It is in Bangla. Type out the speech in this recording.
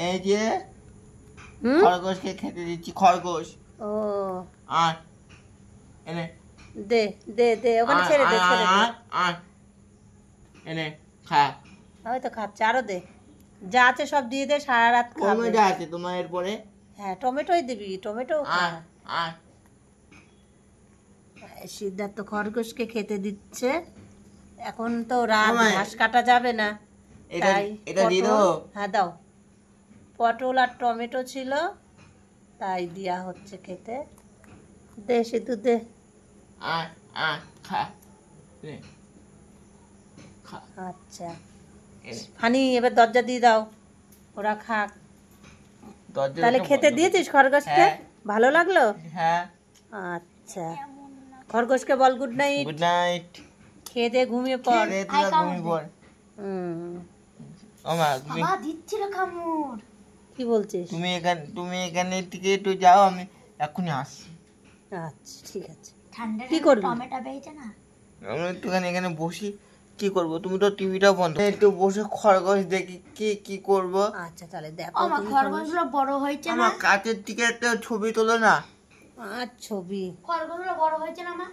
এই যে খরগোশকে খেতে দিচ্ছি খরগোশ। ও আর এনে দে দে দে ওখানে ছেড়ে দে ছেড়ে দে। আর এনে খা। হয়তো খাচ্ছে, আরো দে, যা আছে সব দিয়ে দে, সারা রাত খাবে। টমেটো আছে তোমার এরপরে? হ্যাঁ টমেটোই দিবি, টমেটো খা। আর সিদ্ধার্থ খরগোশকে খেতে দিচ্ছে। এখন তো রাত, ঘাস কাটা যাবে না, তাই এটা দিয়ে দাও। হ্যাঁ দাও। পটল আর টমেটো ছিল, তাই দেয়া হচ্ছে খেতে। দে সিদ্ধু দে। খা খা। আচ্ছা ফানি, এবার দরজা দিয়ে দাও, ওরা খাক। তাহলে খেতে দিয়েছিস খরগোশকে? ভালো লাগলো? হ্যাঁ। আচ্ছা খরগোশকে বল গুড নাইট। Good night. খেয়ে দে, ঘুমিয়ে পড়। ঘুমিয়ে পড়। বাবা দিচ্ছিল কামড়। কি বলছিস? তুমি এখানে থেকে একটু যাও, আমি এক্ষুনি আসছি। আচ্ছা ঠিক আছে। কি করবি? টমেটো পেয়েছে না, আমি একটুখানি এখানে বসি, কি করব? তুমি তো টিভিটাও বন্ধ, একটু বসে খরগোশ দেখি কি করব। আচ্ছা তাহলে দেখো। আমার খরগোশগুলো বড় হয়েছে না? আমার কাছের থেকে একটা ছবি তোলো না। আর ছবি খরগোশগুলো বড় হয়েছে না মা?